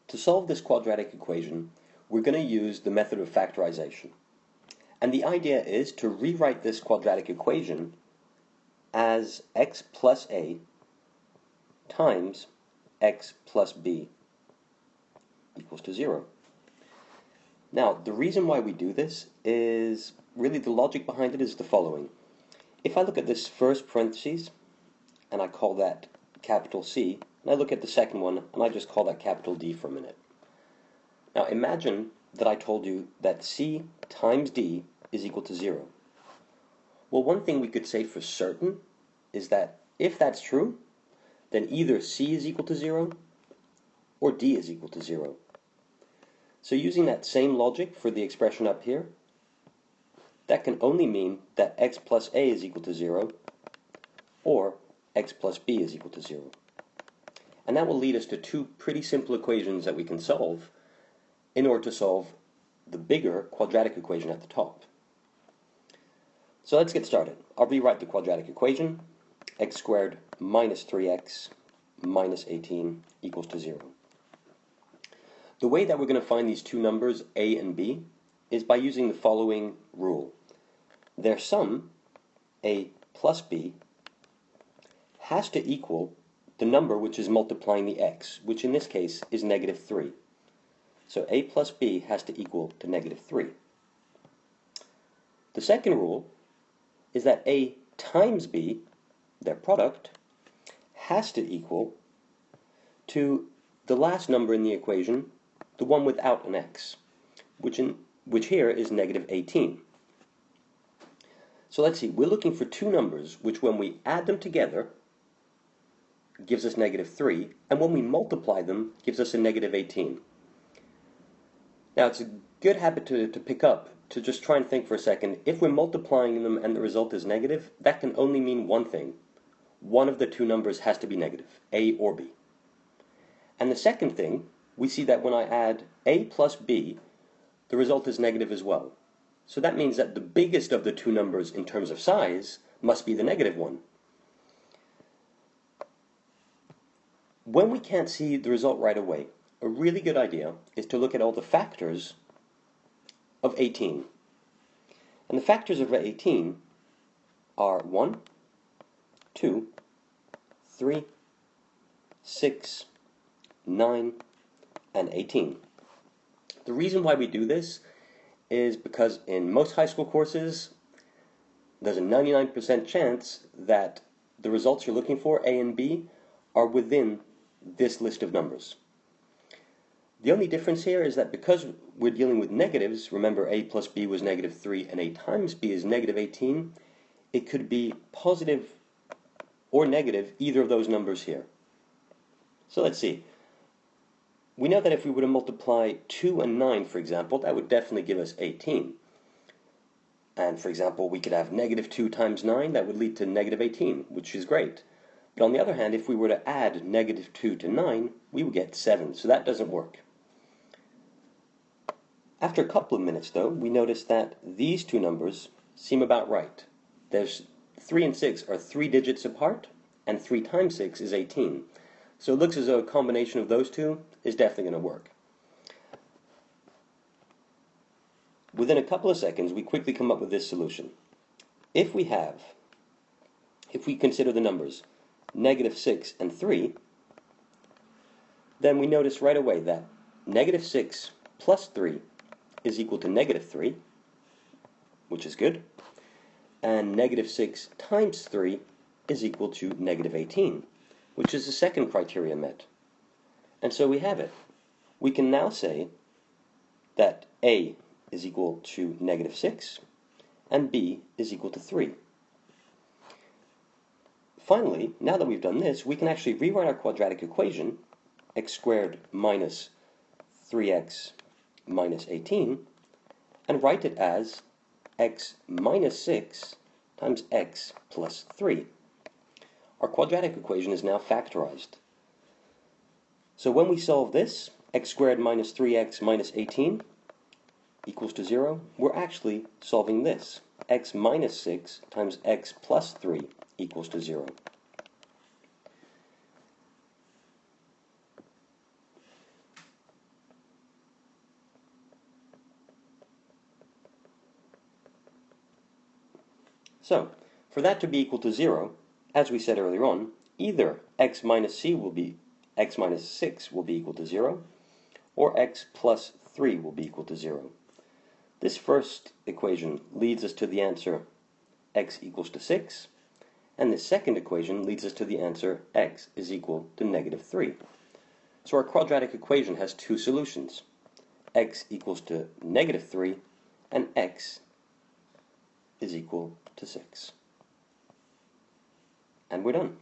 To solve this quadratic equation, we're going to use the method of factorization. And the idea is to rewrite this quadratic equation as x plus a times x plus b equals to 0. Now, the reason why we do this is really the logic behind it is the following. If I look at this first parentheses, and I call that capital C, and I look at the second one, and I just call that capital D for a minute. Now imagine that I told you that C times D is equal to 0. Well, one thing we could say for certain is that if that's true, then either C is equal to 0 or D is equal to 0. So using that same logic for the expression up here, that can only mean that x plus a is equal to 0 or x plus b is equal to 0. And that will lead us to two pretty simple equations that we can solve in order to solve the bigger quadratic equation at the top. So let's get started. I'll rewrite the quadratic equation. X squared minus 3x minus 18 equals to 0. The way that we're going to find these two numbers, a and b, is by using the following rule. Their sum, a plus b, has to equal the number which is multiplying the x, which in this case is negative 3. So a plus b has to equal to negative 3. The second rule is that a times b, their product, has to equal to the last number in the equation, the one without an x, which here is negative 18. So let's see, we're looking for two numbers which when we add them together gives us negative 3, and when we multiply them gives us a negative 18. Now it's a good habit to pick up, to just try and think for a second, if we're multiplying them and the result is negative, that can only mean one thing. One of the two numbers has to be negative, a or b. And the second thing, we see that when I add a plus b, the result is negative as well. So that means that the biggest of the two numbers in terms of size must be the negative one. When we can't see the result right away, a really good idea is to look at all the factors of 18. And the factors of 18 are 1, 2, 3, 6, 9, and 18. The reason why we do this is because in most high school courses, there's a 99% chance that the results you're looking for, A and B, are within this list of numbers. The only difference here is that because we're dealing with negatives, remember a plus b was negative 3 and a times b is negative 18, it could be positive or negative, either of those numbers here. So let's see. We know that if we were to multiply 2 and 9, for example, that would definitely give us 18. And for example, we could have negative 2 times 9, that would lead to negative 18, which is great. But on the other hand, if we were to add negative 2 to 9, we would get 7, so that doesn't work. After a couple of minutes, though, we notice that these two numbers seem about right. There's 3 and 6 are 3 digits apart, and 3 times 6 is 18. So it looks as though a combination of those two is definitely going to work. Within a couple of seconds, we quickly come up with this solution. If we consider the numbers negative 6 and 3, then we notice right away that negative 6 plus 3 is equal to negative 3, which is good, and negative 6 times 3 is equal to negative 18, which is the second criteria met. And so we have it. We can now say that A is equal to negative 6 and B is equal to 3. Finally, now that we've done this, we can actually rewrite our quadratic equation, x squared minus 3x minus 18, and write it as x minus 6 times x plus 3. Our quadratic equation is now factorized. So when we solve this, x squared minus 3x minus 18 equals to 0, we're actually solving this. X minus 6 times x plus 3 equals to 0. So, for that to be equal to 0, as we said earlier on, either x minus 6 will be equal to 0, or x plus 3 will be equal to 0. This first equation leads us to the answer x equals to 6, and the second equation leads us to the answer x is equal to negative 3. So our quadratic equation has two solutions, x equals to negative 3, and x is equal to 6. And we're done.